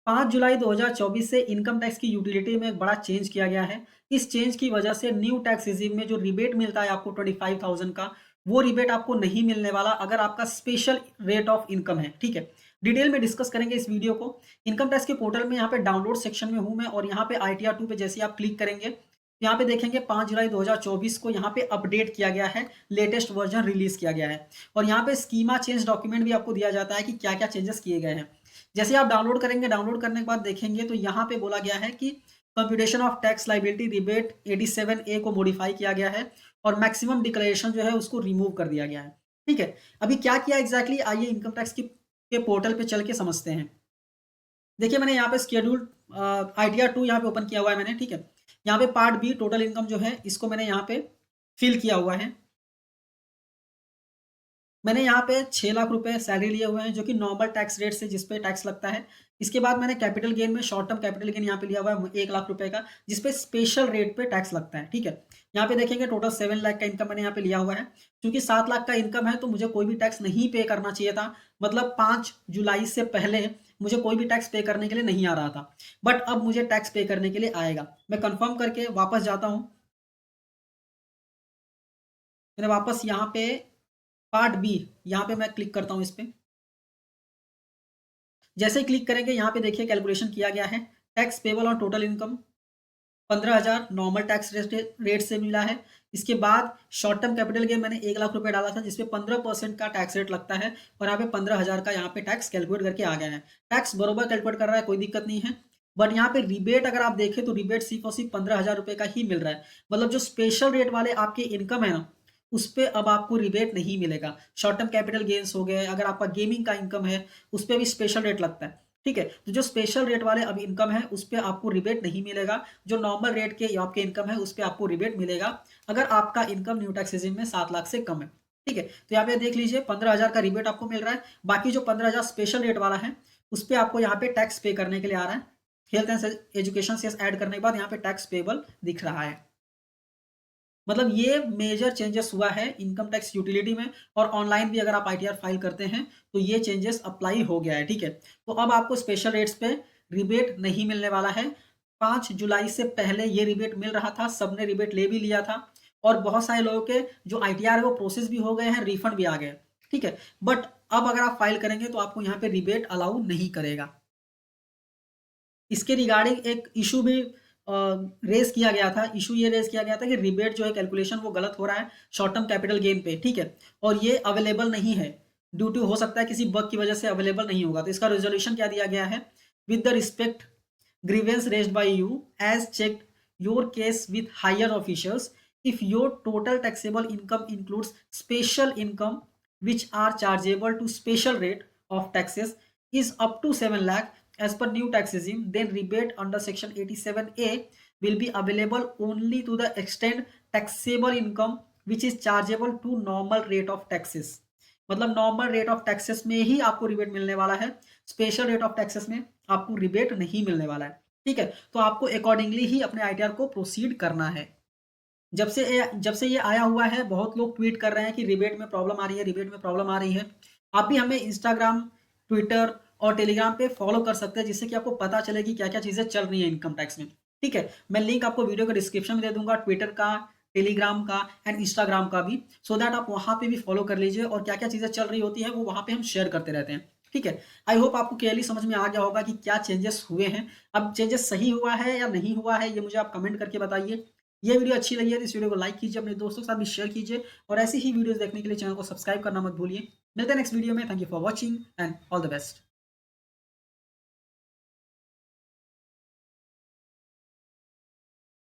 5 जुलाई 2024 से income tax की utility में एक बड़ा चेंज किया गया है। इस चेंज की वजह से न्यू टैक्स रेजिम में जो रिबेट मिलता है आपको 25,000 का, वो रिबेट आपको नहीं मिलने वाला अगर आपका स्पेशल रेट ऑफ इनकम है। ठीक है, डिटेल में डिस्कस करेंगे इस वीडियो को। इनकम टैक्स के पोर्टल में यहाँ पे डाउनलोड सेक्शन में हूँ मैं, और यहाँ पे ITR 2 पे जैसे आप क्लिक करेंगे, यहाँ पे देखेंगे 5 जुलाई 2024 को यहाँ पे अपडेट किया गया है, लेटेस्ट वर्जन रिलीज किया गया है। और यहाँ पे स्कीमा चेंज डॉक्यूमेंट भी आपको दिया जाता है कि क्या क्या चेंजेस किए गए हैं। जैसे आप डाउनलोड करेंगे, डाउनलोड करने के बाद देखेंगे तो यहाँ पे बोला गया है कि computation of tax liability rebate 87A को मॉडिफाई किया गया है, और मैक्सिमम डिक्लेरेशन जो है उसको रिमूव कर दिया गया है। ठीक है, अभी क्या किया एग्जैक्टली, आइए इनकम टैक्स की के पोर्टल पे चल के समझते हैं। देखिए मैंने यहाँ पे शेड्यूल ITR 2 यहाँ पे ओपन किया हुआ है मैंने। ठीक है, यहाँ पे पार्ट बी टोटल इनकम जो है इसको मैंने यहाँ पे फिल किया हुआ है। मैंने यहाँ पे 6 लाख रुपए सैलरी लिए हुए हैं, जो कि नॉर्मल टैक्स रेट से जिस पे टैक्स लगता है। इसके बाद मैंने कैपिटल गेन में शॉर्ट टर्म कैपिटल गेन यहाँ पे लिया हुआ है 1 लाख रुपए का, जिस पे स्पेशल रेट पे टैक्स लगता है। ठीक है, यहाँ पे देखेंगे टोटल 7 लाख का इनकम मैंने यहाँ पे लिया हुआ है। क्योंकि 7 लाख का इनकम है तो मुझे कोई भी टैक्स नहीं पे करना चाहिए था। मतलब 5 जुलाई से पहले मुझे कोई भी टैक्स पे करने के लिए नहीं आ रहा था, बट अब मुझे टैक्स पे करने के लिए आएगा। मैं कंफर्म करके वापस जाता हूँ। मैंने वापस यहाँ पे पार्ट बी, यहाँ पे मैं क्लिक करता हूँ इस पे। जैसे ही क्लिक करेंगे यहाँ पे देखिए कैलकुलेशन किया गया है। Tax payable on total income 15,000 normal tax rate से मिला है। इसके बाद शॉर्ट टर्म कैपिटल गेन मैंने 1 लाख रुपए डाला था, जिसपे 15% का टैक्स रेट लगता है, और यहाँ पे 15,000 का यहाँ पे टैक्स कैलकुलेट करके आ गया है। टैक्स बरोबर कैलकुलेट कर रहा है, कोई दिक्कत नहीं है। बट यहाँ पे रिबेट अगर आप देखें तो रिबेट सिर्फ और सिर्फ 15,000 रुपए का ही मिल रहा है। मतलब जो स्पेशल रेट वाले आपके इनकम है ना, उस पर अब आपको रिबेट नहीं मिलेगा। शॉर्ट टर्म कैपिटल गेन्स हो गए, अगर आपका गेमिंग का इनकम है उस पर भी स्पेशल रेट लगता है। ठीक है, तो जो स्पेशल रेट वाले अभी इनकम है उस पर आपको रिबेट नहीं मिलेगा। जो नॉर्मल रेट के आपके इनकम है उस पर आपको रिबेट मिलेगा, अगर आपका इनकम न्यू टैक्स रेजिम में 7 लाख से कम है। ठीक है, तो यहाँ पे देख लीजिए 15,000 का रिबेट आपको मिल रहा है। बाकी जो 15,000 स्पेशल रेट वाला है उस पर आपको यहाँ पे टैक्स पे करने के लिए आ रहा है। हेल्थ एंड एजुकेशन से ऐड करने के बाद यहाँ पे टैक्स पेबल दिख रहा है। मतलब ये मेजर चेंजेस हुआ है इनकम टैक्स यूटिलिटी में। और ऑनलाइन भी अगर आप ITR फाइल करते हैं तो ये चेंजेस अप्लाई हो गया है। ठीक है, तो अब आपको स्पेशल रेट्स पे रिबेट नहीं मिलने वाला है। 5 जुलाई से पहले ये रिबेट मिल रहा था, सबने रिबेट ले भी लिया था, और बहुत सारे लोगों के जो ITR है वो प्रोसेस भी हो गए हैं, रिफंड भी आ गए। ठीक है, बट अब अगर आप फाइल करेंगे तो आपको यहाँ पे रिबेट अलाउ नहीं करेगा। इसके रिगार्डिंग एक इशू भी रेज किया गया था। इशू ये रेज किया गया था कि रिबेट जो है कैलकुलेशन वो गलत हो रहा है शॉर्ट टर्म कैपिटल गेन पे। ठीक है, और ये अवेलेबल नहीं है, ड्यू टू हो सकता है किसी बग की वजह से अवेलेबल नहीं होगा। तो इसका रेजोल्यूशन क्या दिया गया है, with the respect grievance raised by you as checked your case with higher officials, if your total taxable income includes special income which are chargeable to special rate of taxes is up to 7 lakh as per new tax regime, then rebate under section 87A will be available only to the extent taxable income which is chargeable to normal rate of taxes। मतलब normal rate of taxes में ही आपको rebate मिलने वाला है, special rate of taxes में आपको rebate नहीं मिलने वाला है। ठीक है, तो आपको अकॉर्डिंगली ही अपने ITR को प्रोसीड करना है। जब से ये आया हुआ है बहुत लोग ट्वीट कर रहे हैं कि रिबेट में प्रॉब्लम आ रही है, रिबेट में प्रॉब्लम आ रही है। आप भी हमें इंस्टाग्राम, ट्विटर और टेलीग्राम पे फॉलो कर सकते हैं, जिससे कि आपको पता चलेगी क्या क्या चीज़ें चल रही है इनकम टैक्स में। ठीक है, मैं लिंक आपको वीडियो के डिस्क्रिप्शन में दे दूंगा, ट्विटर का, टेलीग्राम का एंड इंस्टाग्राम का भी, सो दैट आप वहाँ पे भी फॉलो कर लीजिए, और क्या क्या चीज़ें चल रही होती है वो वहाँ पे हम शेयर करते रहते हैं। ठीक है, आई होप आपको क्लियरली समझ में आ गया होगा कि क्या चेंजेस हुए हैं। अब चेंजेस सही हुआ है या नहीं हुआ है ये मुझे आप कमेंट करके बताइए। ये वीडियो अच्छी लगी है तो इस वीडियो को लाइक कीजिए, अपने दोस्तों के साथ भी शेयर कीजिए, और ऐसी ही वीडियोस देखने के लिए चैनल को सब्सक्राइब करना मत भूलिए। मिलते हैं नेक्स्ट वीडियो में। Thank you for watching and all the best.